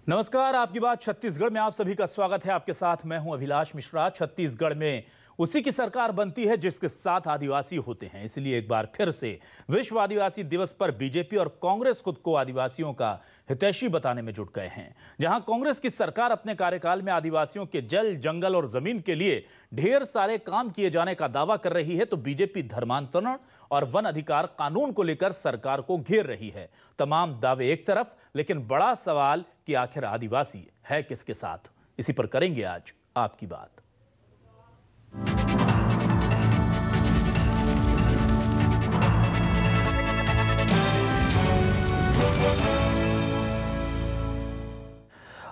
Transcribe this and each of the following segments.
नमस्कार, आपकी बात छत्तीसगढ़ में आप सभी का स्वागत है। आपके साथ मैं हूं अभिलाष मिश्रा। छत्तीसगढ़ में उसी की सरकार बनती है जिसके साथ आदिवासी होते हैं। इसलिए एक बार फिर से विश्व आदिवासी दिवस पर बीजेपी और कांग्रेस खुद को आदिवासियों का हितैषी बताने में जुट गए हैं। जहां कांग्रेस की सरकार अपने कार्यकाल में आदिवासियों के जल, जंगल और जमीन के लिए ढेर सारे काम किए जाने का दावा कर रही है, तो बीजेपी धर्मांतरण और वन अधिकार कानून को लेकर सरकार को घेर रही है। तमाम दावे एक तरफ, लेकिन बड़ा सवाल कि आखिर आदिवासी है किसके साथ। इसी पर करेंगे आज आपकी बात।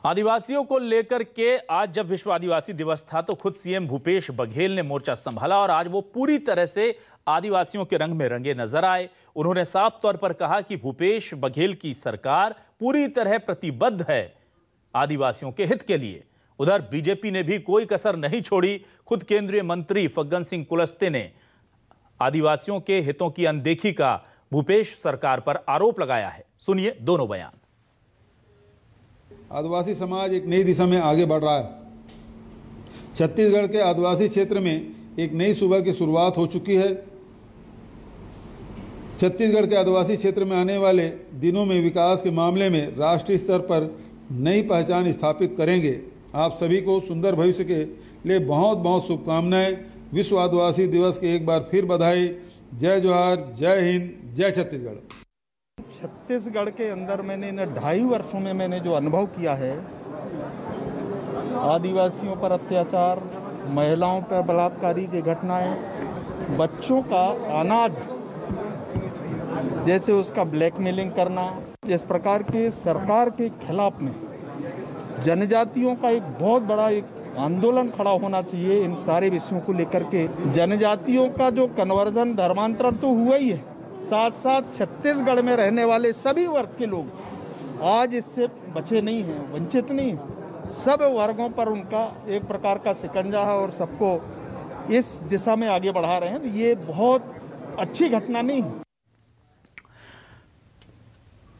आदिवासियों को लेकर के आज जब विश्व आदिवासी दिवस था तो खुद सीएम भूपेश बघेल ने मोर्चा संभाला और आज वो पूरी तरह से आदिवासियों के रंग में रंगे नजर आए। उन्होंने साफ तौर पर कहा कि भूपेश बघेल की सरकार पूरी तरह प्रतिबद्ध है आदिवासियों के हित के लिए। उधर बीजेपी ने भी कोई कसर नहीं छोड़ी। खुद केंद्रीय मंत्री फग्गन सिंह कुलस्ते ने आदिवासियों के हितों की अनदेखी का भूपेश सरकार पर आरोप लगाया है। सुनिए दोनों बयान। आदिवासी समाज एक नई दिशा में आगे बढ़ रहा है। छत्तीसगढ़ के आदिवासी क्षेत्र में एक नई सुबह की शुरुआत हो चुकी है। छत्तीसगढ़ के आदिवासी क्षेत्र में आने वाले दिनों में विकास के मामले में राष्ट्रीय स्तर पर नई पहचान स्थापित करेंगे। आप सभी को सुंदर भविष्य के लिए बहुत बहुत शुभकामनाएं। विश्व आदिवासी दिवस की एक बार फिर बधाई। जय जोहार, जय हिंद, जय छत्तीसगढ़। छत्तीसगढ़ के अंदर मैंने इन 2.5 वर्षों में मैंने जो अनुभव किया है, आदिवासियों पर अत्याचार, महिलाओं पर बलात्कारी की घटनाएं, बच्चों का अनाज जैसे उसका ब्लैकमेलिंग करना, इस प्रकार के सरकार के खिलाफ में जनजातियों का एक बहुत बड़ा एक आंदोलन खड़ा होना चाहिए। इन सारे विषयों को लेकर के जनजातियों का जो कन्वर्जन, धर्मांतरण तो हुआ ही है, साथ साथ छत्तीसगढ़ में रहने वाले सभी वर्ग के लोग आज इससे बचे नहीं हैं, वंचित नहीं हैं। सब वर्गों पर उनका एक प्रकार का शिकंजा है और सबको इस दिशा में आगे बढ़ा रहे हैं। ये बहुत अच्छी घटना नहीं है।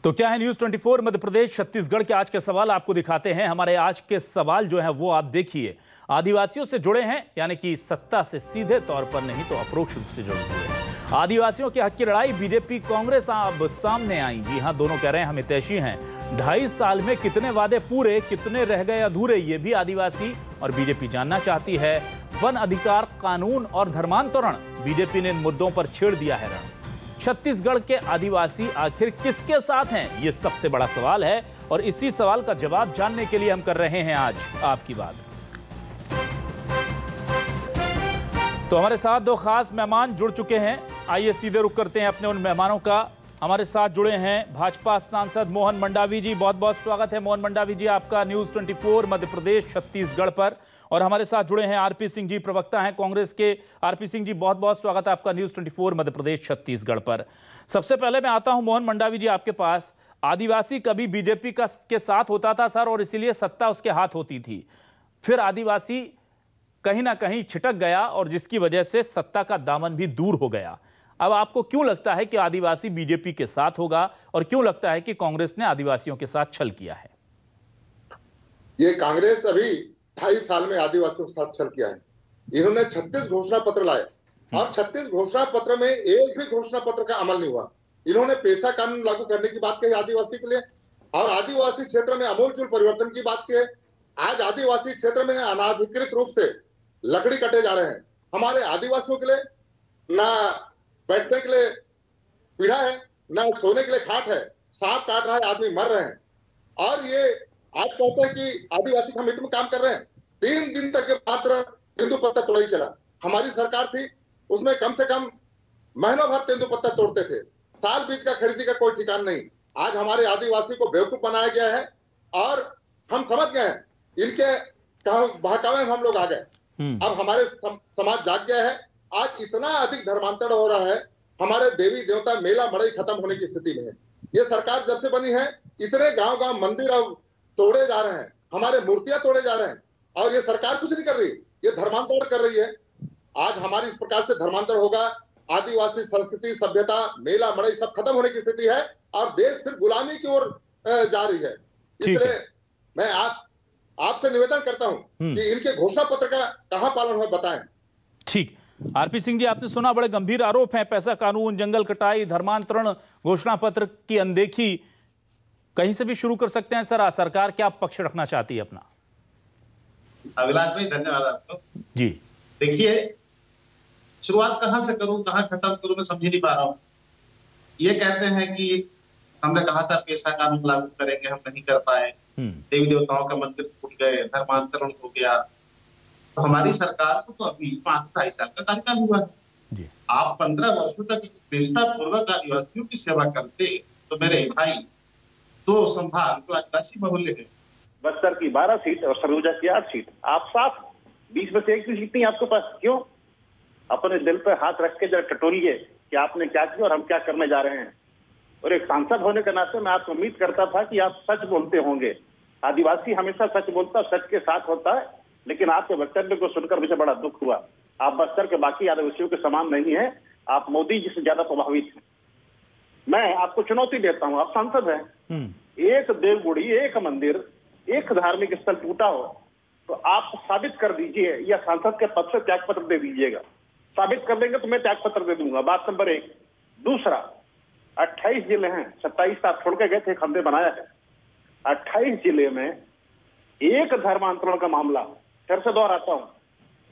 तो क्या है न्यूज़ 24 मध्य प्रदेश छत्तीसगढ़ के आज के सवाल आपको दिखाते हैं। हमारे आज के सवाल जो है वो आप देखिए, आदिवासियों से जुड़े हैं, यानी कि सत्ता से सीधे तौर पर नहीं तो अप्रोक्ष रूप से जुड़े हुए हैं। आदिवासियों के हक की लड़ाई बीजेपी कांग्रेस अब सामने आई। जी हां, दोनों कह रहे हैं हम हितैषी हैं। 2.5 साल में कितने वादे पूरे, कितने रह गए अधूरे, ये भी आदिवासी और बीजेपी जानना चाहती है। वन अधिकार कानून और धर्मांतरण, बीजेपी ने इन मुद्दों पर छेड़ दिया है रण। छत्तीसगढ़ के आदिवासी आखिर किसके साथ हैं, ये सबसे बड़ा सवाल है और इसी सवाल का जवाब जानने के लिए हम कर रहे हैं आज आपकी बात। तो हमारे साथ 2 खास मेहमान जुड़ चुके हैं। आइए सीधे रुख करते हैं अपने उन मेहमानों का। हमारे साथ जुड़े हैं भाजपा सांसद मोहन मंडावी जी। बहुत बहुत स्वागत है मोहन मंडावी जी आपका न्यूज़ 24 मध्य प्रदेश छत्तीसगढ़ पर। और हमारे साथ जुड़े हैं आरपी सिंह जी, प्रवक्ता हैं कांग्रेस के। आरपी सिंह जी, बहुत बहुत स्वागत है आपका न्यूज़ 24 मध्य प्रदेश छत्तीसगढ़ पर। सबसे पहले मैं आता हूं मोहन मंडावी जी आपके पास। आदिवासी कभी बीजेपी के साथ होता था सर, और इसीलिए सत्ता उसके हाथ होती थी। फिर आदिवासी कहीं ना कहीं छिटक गया और जिसकी वजह से सत्ता का दामन भी दूर हो गया। अब आपको क्यों लगता है कि आदिवासी बीजेपी के साथ होगा, और क्यों लगता है कि कांग्रेस ने आदिवासियों के साथ छल किया है? ये कांग्रेस अभी 2.5 साल में आदिवासियों के साथ छल किया है। इन्होंने 36 घोषणा पत्र लाए और 36 घोषणा पत्र में एक भी घोषणा पत्र का अमल नहीं हुआ। इन्होंने पेशा कानून लागू करने की बात कही आदिवासी के लिए, और आदिवासी क्षेत्र में आमूलचूल परिवर्तन की बात की है। आज आदिवासी क्षेत्र में अनाधिकृत रूप से लकड़ी कटे जा रहे हैं। हमारे आदिवासियों के लिए ना बैठने के लिए पीढ़ा है, ना सोने के लिए खाट है। सांप काट रहा है, आदमी मर रहे हैं। और ये आज कहते हैं कि आदिवासी हम हित में काम कर रहे हैं। 3 दिन तक मात्र तेंदुपत्ता तोड़ा ही चला। हमारी सरकार थी, उसमें कम से कम महीनों भर तेंदुपत्ता तोड़ते थे। साल बीज का खरीदी का कोई ठिकाना नहीं। आज हमारे आदिवासी को बेवकूफ बनाया गया है और हम समझ गए हैं, इनके बहकावे में हम लोग आ गए। अब हमारे समाज जाग गया है। आज इतना अधिक धर्मांतरण हो रहा है, हमारे देवी देवता मेला मड़ई खत्म होने की स्थिति में है। ये सरकार जब से बनी है, इतने गांव गांव मंदिर अब तोड़े जा रहे हैं, हमारे मूर्तियां तोड़े जा रहे हैं, और ये सरकार कुछ नहीं कर रही, ये धर्मांतरण कर रही है। आज हमारी इस प्रकार से धर्मांतरण होगा, आदिवासी संस्कृति, सभ्यता, मेला मड़ई सब खत्म होने की स्थिति है और देश फिर गुलामी की ओर जा रही है। इसलिए मैं आपसे निवेदन करता हूं कि इनके घोषणा पत्र का कहां पालन हुआ बताएं। ठीक। आरपी सिंह जी, आपने सुना, बड़े गंभीर आरोप हैं, पैसा कानून, जंगल कटाई, धर्मांतरण, घोषणा पत्र की अनदेखी। कहीं से भी शुरू कर सकते हैं सर, सरकार क्या पक्ष रखना चाहती है अपना? अभिलाष भाई धन्यवाद आपको जी। देखिए, शुरुआत कहां से करूं, कहां खत्म करूं, मैं समझ नहीं पा रहा हूं। ये कहते हैं कि हमने कहा था पैसा कानून लागू करेंगे, हम नहीं कर पाए, देवी देवताओं का मंदिर टूट गए, धर्मांतरण हो गया। तो हमारी सरकार को तो अभी 5-2.5 साल का कार्यकाल हुआ है। आप 15 वर्षों तक निष्ठा पूर्वक आदिवासियों की सेवा करते तो मेरे भाई 2 संभाग तो आदिवासी बहुल्य है। बस्तर की 12 सीट और सरगुजा की 8 सीट, आप साफ 20 में से 1 भी सीट नहीं आपके पास। क्यों? अपने दिल पे हाथ रख के जरा टटोलिए कि आपने क्या किया और हम क्या करने जा रहे हैं। और एक सांसद होने के नाते मैं आपसे उम्मीद करता था कि आप सच बोलते होंगे। आदिवासी हमेशा सच बोलता, सच के साथ होता है, लेकिन आपके वक्तव्य को सुनकर मुझे बड़ा दुख हुआ। आप बस्तर के बाकी आदिवासियों के समान नहीं है, आप मोदी जी से ज्यादा प्रभावित हैं। मैं आपको चुनौती देता हूं, आप सांसद हैं, एक देवगुड़ी, एक मंदिर, एक धार्मिक स्थल टूटा हो तो आप साबित कर दीजिए, या सांसद के पद से त्याग पत्र दे दीजिएगा। साबित कर देंगे तो मैं त्याग पत्र दे दूंगा, बात नंबर 1। दूसरा, 28 जिले हैं, 27 आप छोड़ के गए थे, हमने बनाया है। 28 जिले में एक धर्मांतरण का मामला, फिर से दोहराता हूं,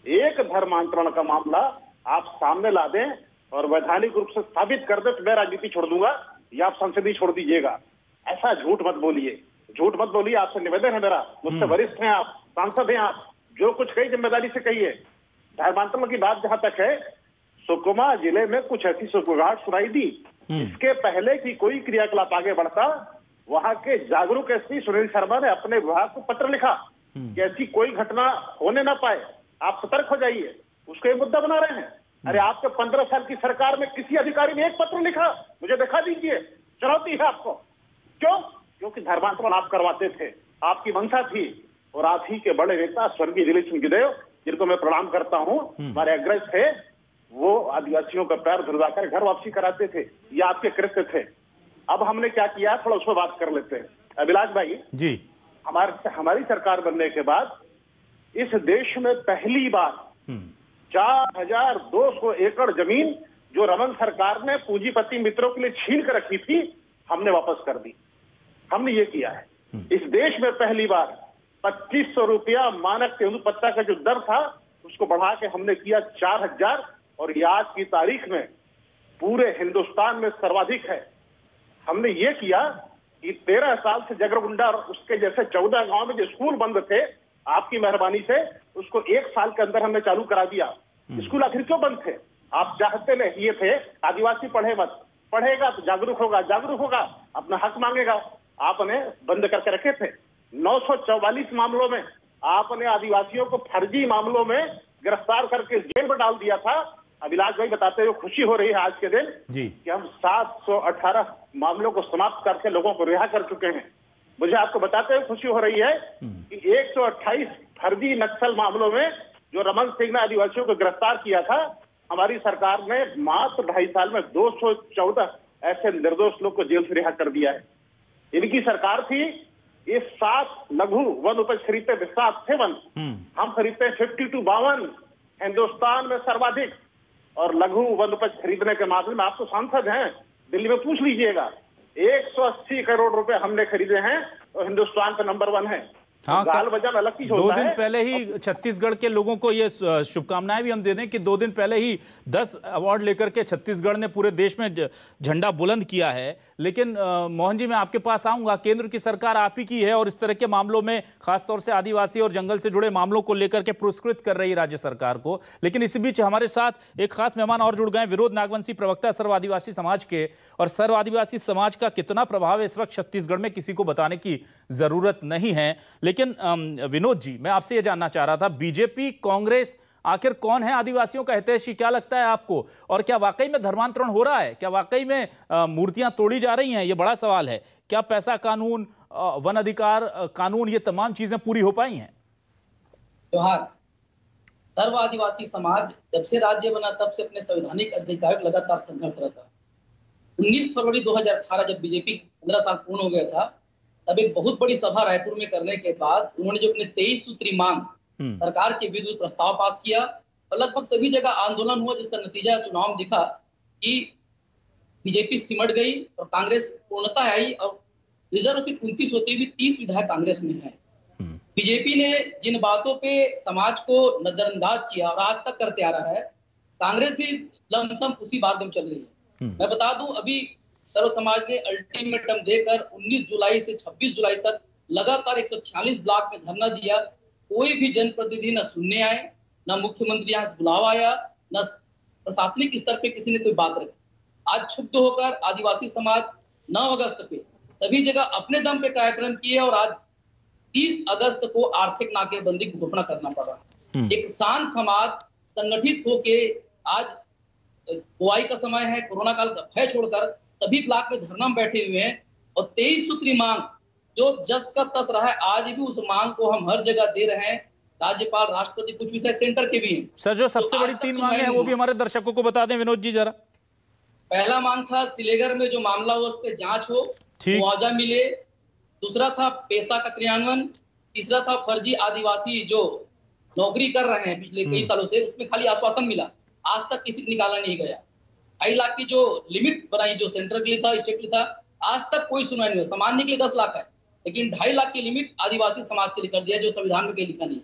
एक धर्मांतरण का मामला आप सामने ला दें और वैधानिक रूप से साबित कर दे तो मैं राजनीति छोड़ दूंगा या आप संसद ही छोड़ दीजिएगा। ऐसा झूठ मत बोलिए, झूठ मत बोलिए, आपसे निवेदन है मेरा, मुझसे वरिष्ठ हैं आप, सांसद हैं आप, जो कुछ कही जिम्मेदारी से कहिए। धर्मांतरण की बात जहां तक है, सुकमा जिले में कुछ ऐसी सुगबुगाहट सुनाई दी, इसके पहले कि कोई क्रियाकलाप आगे बढ़ता, वहां के जागरूक एसपी सुनील शर्मा ने अपने विभाग को पत्र लिखा कि ऐसी कोई घटना होने ना पाए, आप सतर्क हो जाइए। उसको एक मुद्दा बना रहे हैं। अरे आपके 15 साल की सरकार में किसी अधिकारी ने एक पत्र लिखा? मुझे दिखा दीजिए, चुनौती है आपको। क्यों? क्योंकि धर्मांतरण आप करवाते थे, आपकी मंशा थी, और आप ही के बड़े नेता स्वर्गीय दिलीप सिंह गिदेव, जिनको मैं प्रणाम करता हूं, हमारे अग्रज थे, वो आदिवासियों का पैर धुलवाकर घर वापसी कराते थे, ये आपके कृत्य थे। अब हमने क्या किया, थोड़ा उस पर बात कर लेते हैं। अभिलाष भाई जी, हमारी सरकार बनने के बाद इस देश में पहली बार 4200 एकड़ जमीन जो रमन सरकार ने पूंजीपति मित्रों के लिए छीन कर रखी थी, हमने वापस कर दी। हमने ये किया है। इस देश में पहली बार 2500 रुपया मानक तेंदू पत्ता का जो दर था, उसको बढ़ा के हमने किया 4000, और ये आज की तारीख में पूरे हिंदुस्तान में सर्वाधिक है। हमने ये किया कि 13 साल से जगरगुंडा और उसके जैसे 14 गांव में जो स्कूल बंद थे, आपकी मेहरबानी से उसको 1 साल के अंदर हमने चालू करा दिया। स्कूल आखिर क्यों बंद थे? आप चाहते नहीं ये थे आदिवासी पढ़े मत, पढ़ेगा तो जागरूक होगा, अपना हक मांगेगा। आपने बंद करके रखे थे। 944 मामलों में आपने आदिवासियों को फर्जी मामलों में गिरफ्तार करके जेल में डाल दिया था। अभिलाष भाई बताते हुए खुशी हो रही है आज के दिन कि हम 718 मामलों को समाप्त करके लोगों को रिहा कर चुके हैं। मुझे आपको बताते हुए खुशी हो रही है कि 128 फर्जी नक्सल मामलों में जो रमन सिंह ने आदिवासियों को गिरफ्तार किया था, हमारी सरकार ने मात्र 2.5 साल में 214 ऐसे निर्दोष लोग को जेल से रिहा कर दिया है। इनकी सरकार थी। ये 7 लघु वन उपज खरीदते, विस्तार 7, हम खरीदते 52 हिंदुस्तान में सर्वाधिक। और लघु वन उपज खरीदने के मामले में आप तो सांसद हैं, दिल्ली में पूछ लीजिएगा, 180 करोड़ रुपए हमने खरीदे हैं और हिंदुस्तान का नंबर 1 है। हाँ, गाल बजाना अलग चीज होता है। 2 दिन पहले ही छत्तीसगढ़ के लोगों को ये शुभकामनाएं भी हम दे दें कि 2 दिन पहले ही 10 अवार्ड लेकर के छत्तीसगढ़ ने पूरे देश में झंडा बुलंद किया है। लेकिन मोहन जी, मैं आपके पास आऊंगा। केंद्र की सरकार आप ही की है और इस तरह के मामलों में खासतौर से आदिवासी और जंगल से जुड़े मामलों को लेकर के पुरस्कृत कर रही राज्य सरकार को। लेकिन इसी बीच हमारे साथ एक खास मेहमान और जुड़ गए, विनोद नागवंशी, प्रवक्ता सर्व आदिवासी समाज के। और सर्व आदिवासी समाज का कितना प्रभाव है इस वक्त छत्तीसगढ़ में, किसी को बताने की जरूरत नहीं है। लेकिन विनोद जी, मैं आपसे यह जानना चाह रहा था, बीजेपी, कांग्रेस, आखिर कौन है आदिवासियों का हितैषी? क्या लगता है आपको? और क्या वाकई में धर्मांतरण हो रहा है? क्या वाकई में मूर्तियां तोड़ी जा रही हैं? ये बड़ा सवाल है। क्या पैसा कानून, वन अधिकार कानून, ये तमाम चीजें पूरी हो पाई हैं? जोहार। सर्व आदिवासी समाज जब से राज्य बना तब से अपने संवैधानिक अधिकार लगातार संघर्ष रहता। 19 फरवरी 2018 जब बीजेपी 15 साल पूर्ण हो गया था, तब एक बहुत बड़ी सभा रायपुर में करने के बाद उन्होंने जो अपने 23 सूत्री मांग सरकार के विरुद्ध प्रस्ताव पास किया और लगभग सभी जगह आंदोलन हुआ, जिसका नतीजा चुनाव में दिखा कि बीजेपी सिमट गई और कांग्रेस पूर्णता आई और रिजर्व सीट 29 होते हुए 30 विधायक कांग्रेस में है। बीजेपी ने जिन बातों पे समाज को नजरअंदाज किया और आज तक करते आ रहा है, कांग्रेस भी लमसम उसी बारगम चल रही है। मैं बता दूं, अभी सर्व समाज ने अल्टीमेटम देकर 19 जुलाई से 26 जुलाई तक लगातार 146 ब्लॉक में धरना दिया। कोई भी जनप्रतिनिधि न सुनने आए, न मुख्यमंत्री यहाँ से बुलावा आया, न प्रशासनिक स्तर पे किसी ने कोई बात रखी। आज क्षुब्ध होकर आदिवासी समाज 9 अगस्त पे सभी जगह अपने दम पे कार्यक्रम किए और आज 30 अगस्त को आर्थिक नाकेबंदी की घोषणा करना पड़ा। एक शांत समाज संगठित होके आज बुआई का समय है, कोरोना काल का भय छोड़कर सभी ब्लॉक में धरना में बैठे हुए हैं और 23 सूत्री मांग जो जस का तस रहा है, आज भी उस मांग को हम हर जगह दे रहे हैं। राज्यपाल, राष्ट्रपति, कुछ विषय सेंटर के भी हैं। सर, जो सबसे बड़ी 3 मांगे हैं वो भी हमारे दर्शकों को बता दें विनोद जी जरा। पहला मांग था सिलेगर में जो मामला हो उस पर जांच हो, मुआवजा मिले। दूसरा था पेशा का क्रियान्वयन। तीसरा था फर्जी आदिवासी जो नौकरी कर रहे हैं पिछले कई सालों से, उसमें खाली आश्वासन मिला, आज तक किसी को निकाला नहीं गया। 2.5 लाख की जो लिमिट बनाई, जो सेंटर के लिए था, स्टेट के लिए था, आज तक कोई सुनवाई नहीं हुई। सामान्य के लिए 10 लाख है, लेकिन 2.5 लाख की लिमिट आदिवासी समाज के लिए कर दिया, जो संविधान में कहीं लिखा नहीं।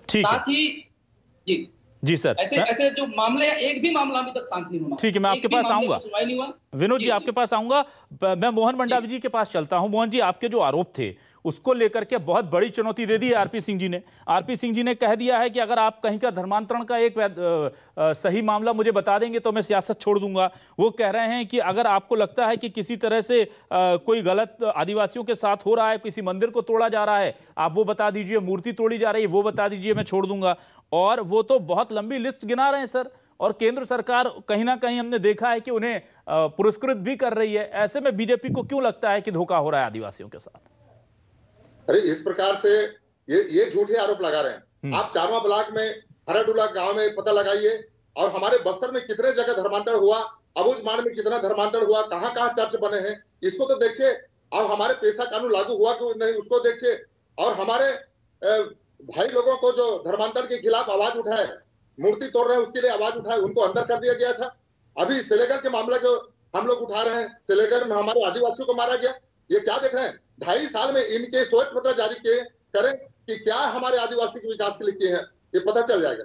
साथ ही जी सर, ऐसे जो मामले हैं, एक भी मामला अभी तक शांत नहीं हुआ। ठीक है, मैं आपके पास आऊंगा विनोद जी, आपके पास आऊंगा। मैं मोहन मंडावी जी के पास चलता हूं। मोहन जी, आपके जो आरोप थे उसको लेकर के बहुत बड़ी चुनौती दे दी है आरपी सिंह जी ने। आरपी सिंह जी ने कह दिया है कि अगर आप कहीं का धर्मांतरण का एक सही मामला मुझे बता देंगे तो मैं सियासत छोड़ दूंगा। वो कह रहे हैं कि अगर आपको लगता है कि किसी तरह से कोई गलत आदिवासियों के साथ हो रहा है, किसी मंदिर को तोड़ा जा रहा है, आप वो बता दीजिए, मूर्ति तोड़ी जा रही है वो बता दीजिए, मैं छोड़ दूंगा। और वो तो बहुत लंबी लिस्ट गिना रहे हैं सर। और केंद्र सरकार कहीं ना कहीं हमने देखा है कि उन्हें पुरस्कृत भी कर रही है। ऐसे में बीजेपी को क्यों लगता है कि धोखा हो रहा है आदिवासियों के साथ? अरे इस प्रकार से ये झूठे आरोप लगा रहे हैं। आप चारवा ब्लॉक में हराडुला गांव में पता लगाइए, और हमारे बस्तर में कितने जगह धर्मांतरण हुआ, अबुझमाड़ में कितना धर्मांतरण हुआ, कहां कहां चर्च बने हैं, इसको तो देखिए। और हमारे पेशा कानून लागू हुआ कि नहीं उसको देखिए। और हमारे भाई लोगों को जो धर्मांतरण के खिलाफ आवाज उठाए, मूर्ति तोड़ रहे हैं उसके लिए आवाज उठाए, उनको अंदर कर दिया गया था। अभी सिलेगर के मामला जो हम लोग उठा रहे हैं, सिलेगर में हमारे आदिवासियों को मारा गया, ये क्या देख रहे हैं? 2.5 साल में इनके श्वेत पत्र जारी किए करें कि क्या हमारे आदिवासी के विकास के लिए किए हैं, ये पता चल जाएगा।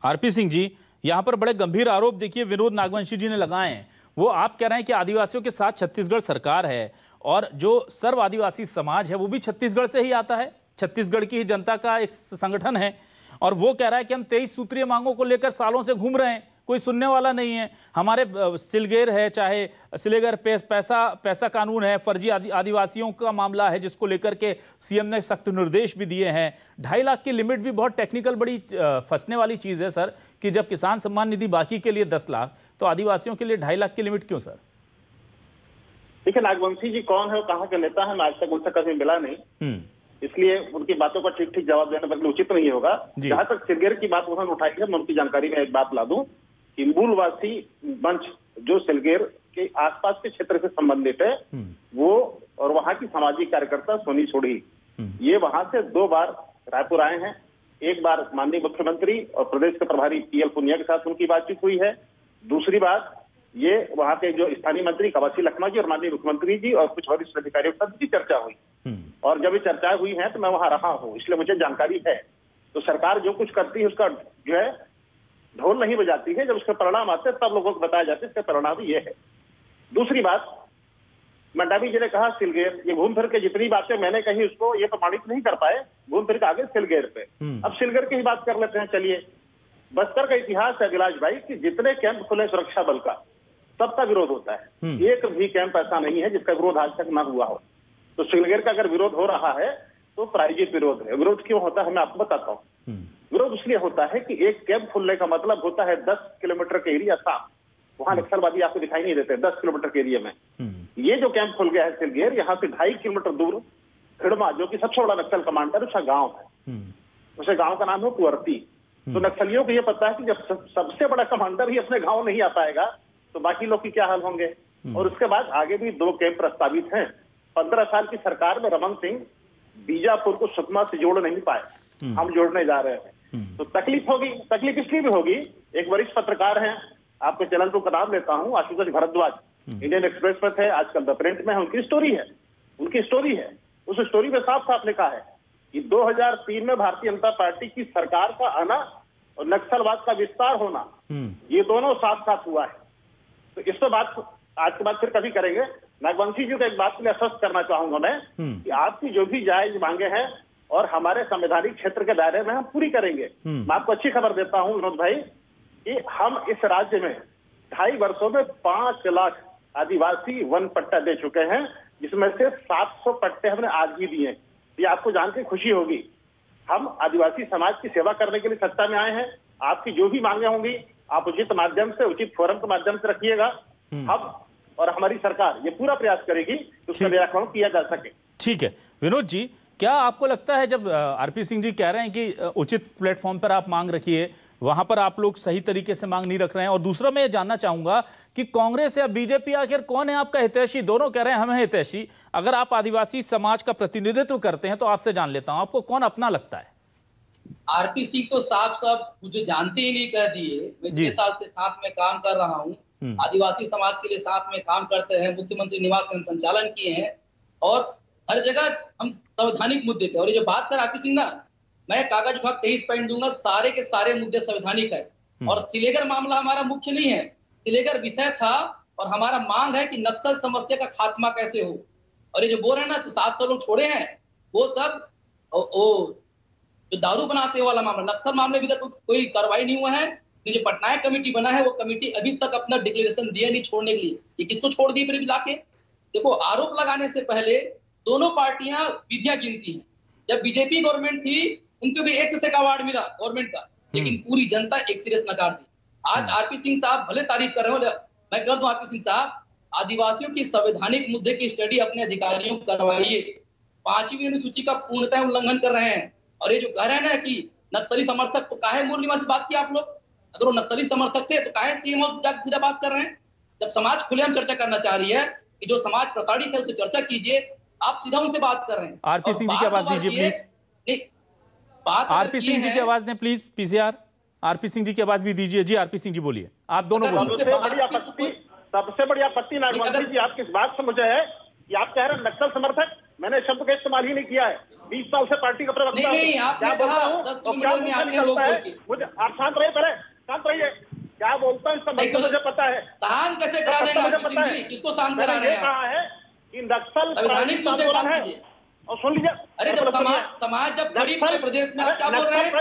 आरपी सिंह जी, यहाँ पर बड़े गंभीर आरोप देखिए विनोद नागवंशी जी ने लगाए हैं। वो आप कह रहे हैं कि आदिवासियों के साथ छत्तीसगढ़ सरकार है और जो सर्व आदिवासी समाज है वो भी छत्तीसगढ़ से ही आता है, छत्तीसगढ़ की ही जनता का एक संगठन है। और वो कह रहा है कि हम 23 सूत्रीय मांगों को लेकर सालों से घूम रहे हैं, कोई सुनने वाला नहीं है। हमारे सिलगेर है, चाहे सिलेगर पैसा कानून है, फर्जी आदिवासियों का मामला है जिसको लेकर के सीएम ने सख्त निर्देश भी दिए हैं। 2.5 लाख की लिमिट भी बहुत टेक्निकल बड़ी फंसने वाली चीज़ है सर, कि जब किसान सम्मान निधि बाकी के लिए 10 लाख, तो आदिवासियों के लिए 2.5 लाख की लिमिट क्यों सर? देखिए, नागवंशी जी कौन है, कहाँ का नेता है, मैं आज तक उनसे कभी मिला नहीं, इसलिए उनकी बातों का ठीक ठीक जवाब देना बल्कि उचित नहीं होगा। जहां तक सिलगेर की बात उन्होंने उठाई है, मैं उनकी जानकारी में एक बात ला दूं कि मूलवासी मंच जो सिलगेर के आसपास के क्षेत्र से संबंधित है, वो और वहां की सामाजिक कार्यकर्ता सोनी सोढ़ी, ये वहां से 2 बार रायपुर आए हैं। एक बार माननीय मुख्यमंत्री और प्रदेश के प्रभारी पीएल पुनिया के साथ उनकी बातचीत हुई है। दूसरी बात, ये वहां के जो स्थानीय मंत्री कवासी लखमा जी और माननीय मुख्यमंत्री जी और कुछ वरिष्ठ अधिकारियों के साथ भी चर्चा हुई। और जब ये चर्चा हुई है तो मैं वहां रहा हूं, इसलिए मुझे जानकारी है। तो सरकार जो कुछ करती है उसका जो है ढोल नहीं बजाती है, जब उसके परिणाम आते हैं तब लोगों को बताया जाता है इसका परिणाम ये है। दूसरी बात, मंडावी जी ने कहा सिलगेर, ये घूम फिर के जितनी बातें मैंने कही उसको ये प्रमाणित नहीं कर पाए, घूम फिर के आगे सिलगेर पे। अब सिलगेर की ही बात कर लेते हैं। चलिए, बस्तर का इतिहास है अभिलाष भाई कि जितने कैंप खुले सुरक्षा बल का, सबका विरोध होता है। एक भी कैंप ऐसा नहीं है जिसका विरोध आज तक ना हुआ हो। तो सिलगेर का अगर विरोध हो रहा है तो प्रायोजित विरोध है। विरोध क्यों होता है मैं आपको बताता हूँ। विरोध इसलिए होता है कि एक कैंप खुलने का मतलब होता है 10 किलोमीटर के एरिया साफ, वहां नक्सलवादी आपको दिखाई नहीं देते 10 किलोमीटर के एरिया में। ये जो कैंप खुल गया है सिलगेर, यहाँ से 2.5 किलोमीटर दूर खिड़मा, जो कि सबसे बड़ा नक्सल कमांडर उसका गाँव है, उसे गाँव का नाम है कुंवरती। तो नक्सलियों को यह पता है कि जब सबसे बड़ा कमांडर ही अपने गाँव नहीं आ पाएगा तो बाकी लोग की क्या हाल होंगे। और उसके बाद आगे भी 2 कैंप प्रस्तावित हैं 15 साल की सरकार में रमन सिंह बीजापुर को सुकमा से जोड़ नहीं पाए, हम जोड़ने जा रहे हैं। तो तकलीफ होगी, तकलीफ इसलिए भी होगी। एक वरिष्ठ पत्रकार हैं, आपके चैनल को नाम लेता हूं, आशुतोष भारद्वाज, इंडियन एक्सप्रेस पर थे, आजकल द प्रिंट में है। उनकी स्टोरी है। उस स्टोरी में साफ साफ लिखा है कि 2003 में भारतीय जनता पार्टी की सरकार का आना और नक्सलवाद का विस्तार होना, ये दोनों साथ साथ हुआ है। तो इस पर बात आज के बाद फिर कभी करेंगे। नागवंशी जी को एक बात के लिए आश्वस्त करना चाहूंगा मैं कि आपकी जो भी जायज मांगे हैं और हमारे संवैधानिक क्षेत्र के दायरे में हम पूरी करेंगे। मैं आपको अच्छी खबर देता हूं विनोद भाई कि हम इस राज्य में 2.5 वर्षों में 5 लाख आदिवासी वन पट्टा दे चुके हैं, जिसमें से 700 पट्टे हमने आज भी दिए। ये आपको जान के खुशी होगी। हम आदिवासी समाज की सेवा करने के लिए सत्ता में आए हैं। आपकी जो भी मांगे होंगी आप उचित माध्यम से, उचित फोरम के माध्यम से रखिएगा। हम और हमारी सरकार ये पूरा प्रयास करेगी कि उसका निराकरण किया जा सके। ठीक है विनोद जी, क्या आपको लगता है जब आरपी सिंह जी कह रहे हैं कि उचित प्लेटफॉर्म पर आप मांग रखिए, वहां पर आप लोग सही तरीके से मांग नहीं रख रहे हैं? और दूसरा मैं ये जानना चाहूंगा कि कांग्रेस या बीजेपी आखिर कौन है आपका हितैषी? दोनों कह रहे हैं हम हैं हितैषी। अगर आप आदिवासी समाज का प्रतिनिधित्व करते हैं तो आपसे जान लेता हूं, आपको कौन अपना लगता है? आरपी सिंह तो साफ साफ मुझे जानते ही नहीं कह दिए। मैं 6 साल से साथ में काम कर रहा हूँ, आदिवासी समाज के लिए साथ में काम करते हैं, मुख्यमंत्री निवास में हम संचालन किए हैं और हर जगह हम संवैधानिक मुद्दे पे। और ये जो बात कर आरपी सिंह ना, मैं कागज विभाग 23 पॉइंट दूंगा, सारे के सारे मुद्दे संवैधानिक है। और सिलेगर मामला हमारा मुख्य नहीं है, सिलेगर विषय था और हमारा मांग है कि नक्सल समस्या का खात्मा कैसे हो। और ये जो बोल रहे हैं ना 700 लोग छोड़े हैं, वो सब जो दारू बनाते वाला मामला, नक्सल मामले भी तक कोई कार्रवाई नहीं हुआ है। जो पटनायक कमेटी बना है वो कमेटी अभी तक अपना डिक्लेरेशन दिया नहीं छोड़ने के लिए। ये किसको छोड़ दी फिर भी लाके? देखो, आरोप लगाने से पहले दोनों पार्टियां विधियां गिनती हैं। जब बीजेपी गवर्नमेंट थी उनको भी एक से अवार्ड मिला गवर्नमेंट का, लेकिन पूरी जनता एक सीरियस नकार दी। आज आरपी सिंह साहब भले तारीफ कर रहे हो, मैं कर दूं आरपी सिंह साहब, आदिवासियों की संवैधानिक मुद्दे की स्टडी अपने अधिकारियों को करवाइए। 5वीं अनुसूची का पूर्णतः उल्लंघन कर रहे हैं। और ये जो कह रहे हैं ना कि नक्सली समर्थक, तो काहे मूल निवासी बात की आप लोग? अगर वो नक्सली समर्थक थे तो काहे सीएम जाकर सीधा बात कर रहे हैं? जब समाज खुलेआम चर्चा करना चाह रही है कि जो समाज प्रताड़ित है उससे चर्चा कीजिए, आप सीधा उनसे बात कर रहे हैं। आरपी सिंह जी की आवाज दीजिए प्लीज। आरपी सिंह जी की आवाज ने प्लीज, पीसीआर आरपी सिंह जी की आवाज भी दीजिए। जी आरपी सिंह जी बोलिए, आप दोनों बोलिए। सबसे बड़ी आपत्ति नागवंशी जी आपकी इस बात से मुझे है कि आप कह रहे हैं नक्सल समर्थक, मैंने शब्द का इस्तेमाल ही नहीं किया है। 20 साल से पार्टी का प्रवक्ता हूं। नहीं, आपने कहा 10 किलोमीटर में आते हैं लोग बोल के। मुझे आप शांत रहिए, पहले शांत रहिए। क्या बोलता है इसका मतलब मुझे पता है। शांत कैसे करा देंगे आरपी सिंह जी? किसको शांत करा रहे हैं? कहा है कि नक्सल संवैधानिक मुद्दे बात कीजिए। और सुन लीजिए, अरे जब समाज जब बड़ी पूरे प्रदेश में, आप क्या बोल रहे हैं?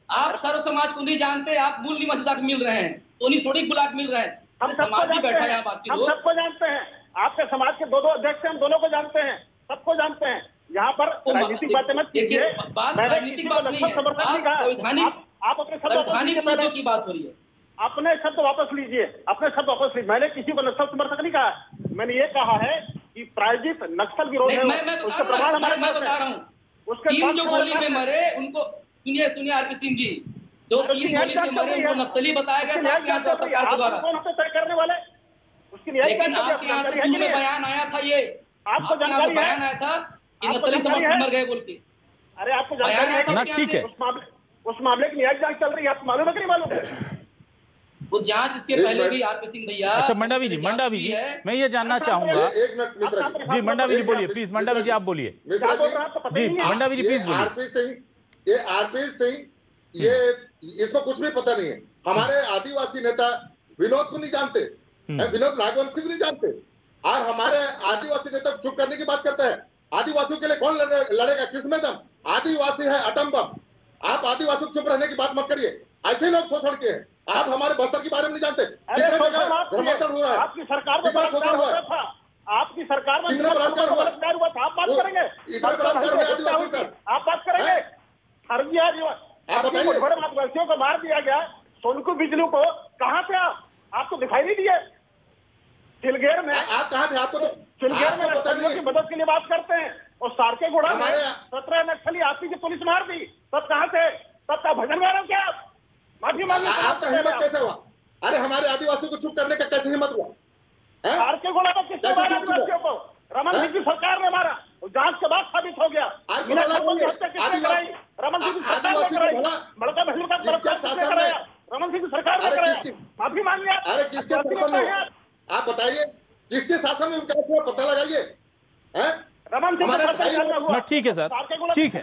आप सर्व समाज को नहीं जानते, आप मूल निवासी तक मिल रहे हैं, टोनी सोडिक बुलाक मिल रहे हैं। हम समाज भी बैठा है यहाँ बाकी लोग, सबको जानते हैं। आपके समाज के 2 अध्यक्ष हैं, हम दोनों को जानते हैं, सबको जानते हैं। यहाँ पर राजनीतिक बातें मत कीजिए। बात राजनीतिक बात नहीं है, संवैधानिक आप अपने संवैधानिक मुद्दों की बात हो रही है। अपने शब्द वापस लीजिए, अपने शब्द वापस लीजिए। मैंने किसी को नक्सल समर्थक नहीं कहा, मैंने ये कहा है कि प्रायोजित नक्सल विरोध है। मैं बता रहा हूँ, 3 जो गोली में मरे उनको सुनिए आरपी सिंह जी, जो 3 गोली से मरे उनको नक्सली बताया गया था आपके यहाँ सरकार के द्वारा। तय करने वाले लेकिन आपके यहाँ से में बयान आया था, ये आपको जानकारी बयान आया था कि नक्सली समर्थक मर गए बोल के। अरे आपको जानकारी है? ठीक है, उस मामले की न्यायिक जांच चल रही है, आपको मालूम है कि नहीं मालूम? वो जांच इसके पहले भी आरपी सिंह भैया। अच्छा मंडावी जी, मैं ये जानना चाहूंगा। जी मंडावी जी बोलिए प्लीज, मंडावी जी आप बोलिए। जी मंडावी जी प्लीज बोलिए। आरपी सिंह ये इसको कुछ भी पता नहीं है। हमारे आदिवासी नेता विनोद को नहीं जानते, विनोद नागवंशी को नहीं जानते, और हमारे आदिवासी नेता चुप करने की बात करता है। आदिवासियों के लिए कौन लड़ेगा? किस में दम? आदिवासी है अटम बम। आप आदिवासियों चुप रहने की बात मत करिए। ऐसे लोग शोषण के हैं। आप हमारे बस्तर के बारे में नहीं जानते। कितने जगह धर्मांतरण हो रहा है, आपकी सरकार में शोषण हुआ है, आपकी सरकार में कितने बलात्कार हुआ, आप बात करेंगे? इधर बलात्कार हुआ आदिवासी सर, आप बात करेंगे? आदिवासियों को मार दिया गया, सोनकू बिजलू को कहाँ थे आपको दिखाई नहीं दिए? चिलगेर में आप कहाँ थे? आपको तो चिलगेर में नक्सलियों की मदद के लिए बात करते हैं, और सारके गोड़ा में 17 नक्सली आपकी की पुलिस मार दी, तब कहाँ थे? तब का भजन गा रहे हो क्या आप? माफी मांगिए। आपका हिम्मत कैसे हुआ? अरे हमारे आदिवासियों को चुप करने का कैसे हिम्मत हुआ? सारके गोड़ा में किसने मारा आदिवासियों को? रमन सिंह की सरकार ने मारा, जांच के बाद साबित हो गया। रमन सिंह की सरकार ने कराई, बड़का बहन का कराया, रमन सिंह की सरकार ने कराया, माफी मांगी। अरे किसके शासन में, आप बताइए किसके शासन में विकास हुआ, पता लगाइए। रमन सिंह, ठीक है सर, ठीक है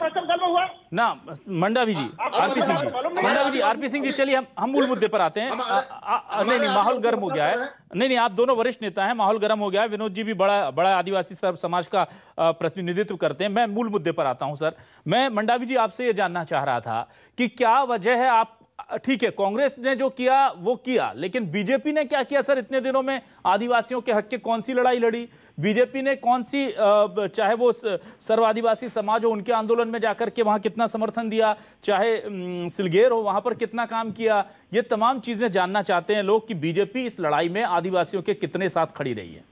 ना मंडावी जी, आरपी सिंह जी, मंडावी जी, आरपी सिंह जी, चलिए हम मूल मुद्दे पर आते हैं। नहीं, माहौल गर्म हो गया है। नहीं, आप दोनों वरिष्ठ नेता हैं, माहौल गर्म हो गया है। विनोद जी भी बड़ा आदिवासी समाज का प्रतिनिधित्व करते हैं। मैं मूल मुद्दे पर आता हूं सर। मैं मंडावी जी आपसे ये जानना चाह रहा था कि क्या वजह है, आप ठीक है कांग्रेस ने जो किया वो किया, लेकिन बीजेपी ने क्या किया सर? इतने दिनों में आदिवासियों के हक के कौन सी लड़ाई लड़ी? बीजेपी ने कौन सी, चाहे वो सर्व आदिवासी समाज हो, उनके आंदोलन में जाकर के वहां कितना समर्थन दिया, चाहे सिलगेर हो वहां पर कितना काम किया, ये तमाम चीजें जानना चाहते हैं लोग कि बीजेपी इस लड़ाई में आदिवासियों के कितने साथ खड़ी रही है।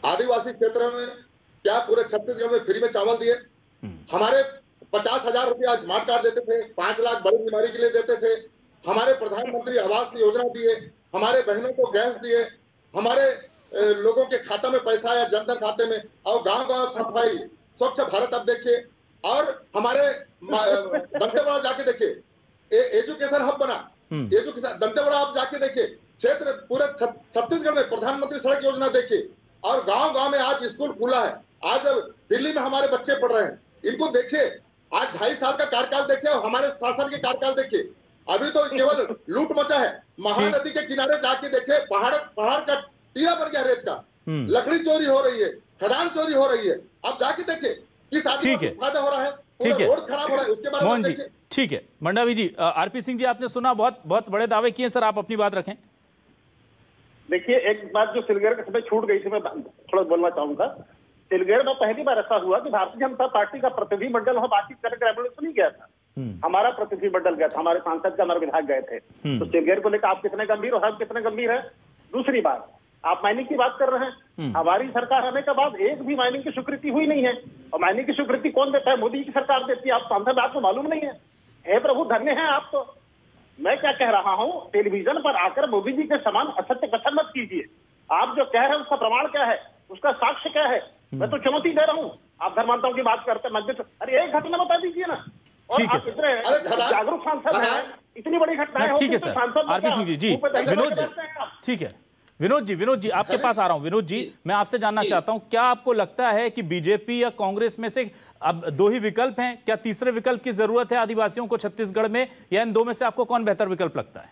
आदिवासी क्षेत्र में क्या पूरे छत्तीसगढ़ में फ्री में चावल दिए? हमारे 50,000 रुपया स्मार्ट कार्ड देते थे, 5 लाख बड़ी बीमारी के लिए देते थे, हमारे प्रधानमंत्री आवास योजना दिए, हमारे बहनों को गैस दिए, हमारे लोगों के खाता में पैसा आया जनधन खाते में, और गांव-गांव सफाई, स्वच्छ भारत आप देखिए, और हमारे दंतेवाड़ा जाके देखिए एजुकेशन हब बना, एजुकेशन दंतेवाड़ा आप जाके देखिए, क्षेत्र पूरे छत्तीसगढ़ में प्रधानमंत्री सड़क योजना देखिए, और गांव-गांव में आज स्कूल खुला है। आज दिल्ली में हमारे बच्चे पढ़ रहे हैं, इनको देखिए। आज 2.5 साल का कार्यकाल देखिए और हमारे शासन के कार्यकाल देखिए, अभी तो केवल लूट मचा है। महानदी के किनारे जाके देखे, पहाड़ का टीला बन गया रेत का, लकड़ी चोरी हो रही है, खदान चोरी हो रही है। अब जाके देखे किस आदमी को फायदा हो रहा है, रोड खराब हो रहा है, उसके बारे में देखिए। ठीक है मंडावी जी, आरपी सिंह जी आपने सुना, बहुत बड़े दावे किए सर, आप अपनी बात रखें। देखिए, एक बात जो सिलगेर के समय छूट गई थी, मैं थोड़ा बोलना चाहूंगा। सिलगेर में पहली बार ऐसा हुआ कि भारतीय जनता पार्टी का प्रतिनिधिमंडल वहां बातचीत करने के रेवोल्यूशन नहीं गया था, हमारा प्रतिनिधिमंडल गया था, हमारे सांसद का हमारे विधायक गए थे। तो सिलगेर को लेकर आप कितने गंभीर हो, हम कितने गंभीर है। दूसरी बात, आप माइनिंग की बात कर रहे हैं, हमारी सरकार आने के बाद एक भी माइनिंग की स्वीकृति हुई नहीं है। और माइनिंग की स्वीकृति कौन देता है? मोदी की सरकार देती है। आप सांसद, आपको मालूम नहीं है? हे प्रभु, धन्य है आप। तो मैं क्या कह रहा हूं, टेलीविजन पर आकर मोदी जी के समान असत्य कथन मत कीजिए। आप जो कह रहे हैं उसका प्रमाण क्या है, उसका साक्ष्य क्या है? मैं तो चुनौती दे रहा हूँ। आप धर्मांतरों की बात करते हैं, अरे एक घटना बता दीजिए ना। और आप इतने जागरूक सांसद हैं, इतनी बड़ी घटनाएं, ठीक है सर, आरपी सिंह जी, विनोद जी, ठीक है विनोद जी आपके पास आ रहा हूं। विनोद जी, मैं आपसे जानना चाहता हूं, क्या आपको लगता है कि बीजेपी या कांग्रेस में से अब 2 ही विकल्प हैं? क्या तीसरे विकल्प की जरूरत है आदिवासियों को छत्तीसगढ़ में, या इन 2 में से आपको कौन बेहतर विकल्प लगता है?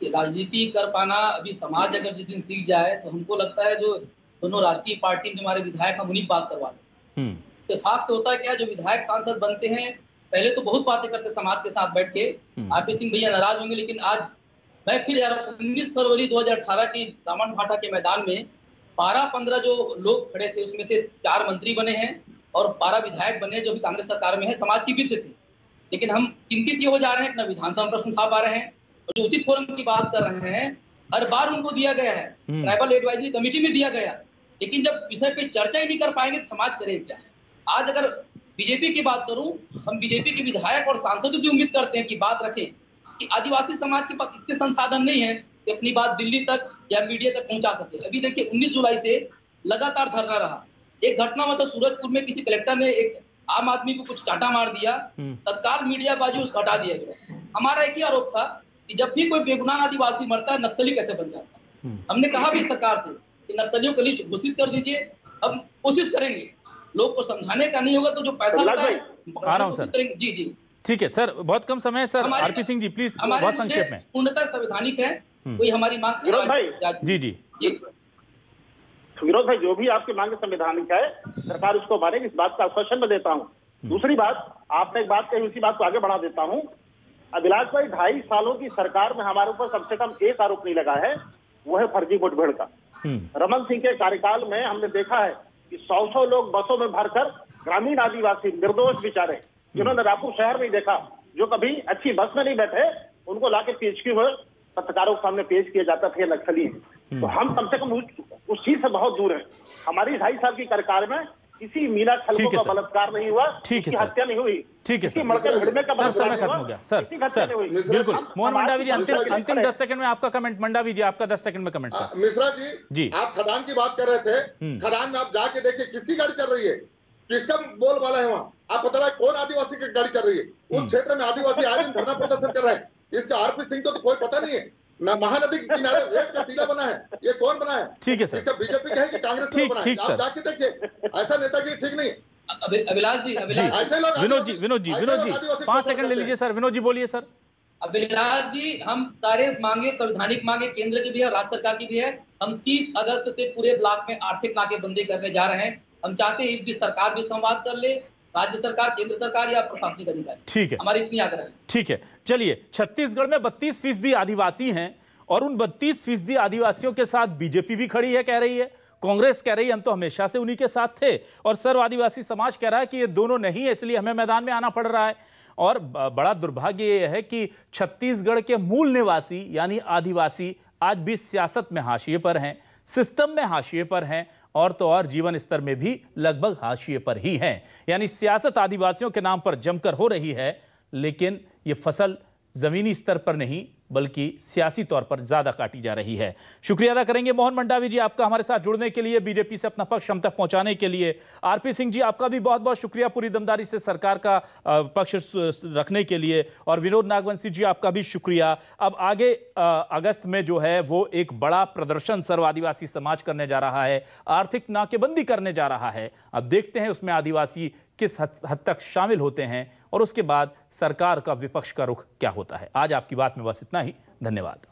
राजनीति कर पाना, अभी समाज अगर जिस दिन सीख जाए तो हमको लगता है जो दोनों राष्ट्रीय पार्टी में हमारे विधायक हम उन्हीं बात करवा लें। इत्तेफाक से होता है क्या, जो विधायक सांसद बनते हैं पहले तो बहुत बातें करते समाज के साथ बैठ के। आरपी सिंह भैया नाराज होंगे, लेकिन आज मैं फिर 19 फरवरी 2018 की रावण भाटा के मैदान में 12-15 जो लोग खड़े थे, उसमें से 4 मंत्री बने हैं और 12 विधायक बने जो भी कांग्रेस सरकार में है, समाज की बीच से थे। लेकिन हम चिंतित ये हो जा रहे हैं, न विधानसभा प्रश्न उठा पा रहे हैं, और जो उचित फोरम की बात कर रहे हैं हर बार उनको दिया गया है, ट्राइबल एडवाइजरी कमेटी में दिया गया, लेकिन जब विषय पे चर्चा ही नहीं कर पाएंगे तो समाज करेगा क्या? आज अगर बीजेपी की बात करूं, हम बीजेपी के विधायक और सांसद भी उम्मीद करते हैं कि बात रखें कि आदिवासी समाज के पास इतने संसाधन नहीं है कि अपनी बात दिल्ली तक या मीडिया तक पहुंचा सके। अभी देखिए 19 जुलाई से लगातार धरना रहा। एक घटना मतलब सूरजपुर में किसी कलेक्टर ने एक आम आदमी को कुछ चाटा मार दिया, तत्काल मीडिया बाजी उसको हटा दिया गया। हमारा एक ही आरोप था कि जब भी कोई बेगुनाह आदिवासी मरता है, नक्सली कैसे बन जाता है। हमने कहा भी सरकार से कि नक्सलियों की लिस्ट घोषित कर दीजिए, हम कोशिश करेंगे। लोग को समझाने का नहीं होगा तो जो पैसा लगता है आ रहा हूं सर। जी ठीक है सर, बहुत कम समय है sir. RP Singh ji please बहुत संक्षेप में। पूर्णतः संवैधानिक है, कोई हमारी मांग। विनोद भाई, जी विनोद भाई, जो भी आपकी मांग संवैधानिक है, सरकार उसको मानेगी, इस बात का आश्वासन मैं देता हूँ। दूसरी बात, आपने एक बात कही, उसी बात को आगे बढ़ा देता हूँ। अभिलाष भाई, 2.5 सालों की सरकार में हमारे ऊपर कम से कम एक आरोप नहीं लगा है, वो है फर्जी मुठभेड़ का। रमन सिंह के कार्यकाल में हमने देखा है कि 100 लोग बसों में भरकर ग्रामीण आदिवासी निर्दोष बेचारे, जिन्होंने रायपुर शहर में देखा, जो कभी अच्छी बस में नहीं बैठे, उनको लाके पीएचक्यू में पत्रकारों के सामने पेश किया जाता था, नक्सली। तो हम कम से कम उस चीज से बहुत दूर है। हमारी 2.5 साल की कार्यकाल में किसी मीना खलकों का बलात्कार नहीं हुआ, किसी हत्या नहीं हुई। ठीक है किसी सर। मड़कर भिड़ने का सर मतलब समय खत्म हो गया सर। सर बिल्कुल मोहन मंडावी जी अंतिम 10 सेकंड में आपका कमेंट। मंडावी जी आपका 10 सेकंड में कमेंट सर। मिश्रा जी आप खदान की बात कर रहे थे, खदान में आप जाके देखिए किसकी गाड़ी चल रही है, किसका बोल वाला है वहाँ, आप पता लगा कौन आदिवासी की गाड़ी चल रही है। उस क्षेत्र में आदिवासी आज दिन धरना प्रदर्शन कर रहे हैं। इसका आरपी सिंह को तो कोई पता नहीं है ना, महानदी के किनारे रेत का टीला बना है, ये कौन बना है? ठीक है सर। इसका बीजेपी कहे कि कांग्रेस ने बना है, आप जाके देखिए, ऐसा नेतागिरी ठीक नहीं है। अभिलाष जी ऐसे लोग विनोद जी 5 सेकंड ले लीजिए सर। विनोद जी बोलिए सर। अभिलाष जी, हम सारे मांगे, संवैधानिक मांगे केंद्र की भी है, राज्य सरकार की भी है। हम 30 अगस्त से पूरे ब्लॉक में आर्थिक नाकेबंदी करने जा रहे हैं। हम चाहते हैं इस बीच सरकार भी संवाद कर ले, राज्य सरकार, केंद्र सरकार या प्रशासनिक अधिकारी। ठीक है, हमारी इतनी आग्रह है। ठीक है, चलिए छत्तीसगढ़ में 32% आदिवासी हैं और उन 32% आदिवासियों के साथ बीजेपी भी खड़ी है, कह रही है। कांग्रेस कह रही है हम तो हमेशा से उन्हीं के साथ थे, और सर्व आदिवासी समाज कह रहा है कि ये दोनों नहीं है, इसलिए हमें मैदान में आना पड़ रहा है। और बड़ा दुर्भाग्य ये है कि छत्तीसगढ़ के मूल निवासी यानी आदिवासी आज भी सियासत में हाशिए पर हैं, सिस्टम में हाशिए पर हैं, और तो और जीवन स्तर में भी लगभग हाशिए पर ही हैं। यानी सियासत आदिवासियों के नाम पर जमकर हो रही है, लेकिन ये फसल जमीनी स्तर पर नहीं बल्कि सियासी तौर पर ज्यादा काटी जा रही है। शुक्रिया अदा करेंगे मोहन मंडावी जी आपका हमारे साथ जुड़ने के लिए, बीजेपी से अपना पक्ष हम तक पहुंचाने के लिए। आरपी सिंह जी आपका भी बहुत बहुत शुक्रिया पूरी दमदारी से सरकार का पक्ष रखने के लिए, और विनोद नागवंशी जी आपका भी शुक्रिया। अब आगे अगस्त में जो है वो एक बड़ा प्रदर्शन सर्व आदिवासी समाज करने जा रहा है, आर्थिक नाकेबंदी करने जा रहा है। अब देखते हैं उसमें आदिवासी किस हद तक शामिल होते हैं और उसके बाद सरकार का विपक्ष का रुख क्या होता है। आज आपकी बात में बस इतना ही। धन्यवाद।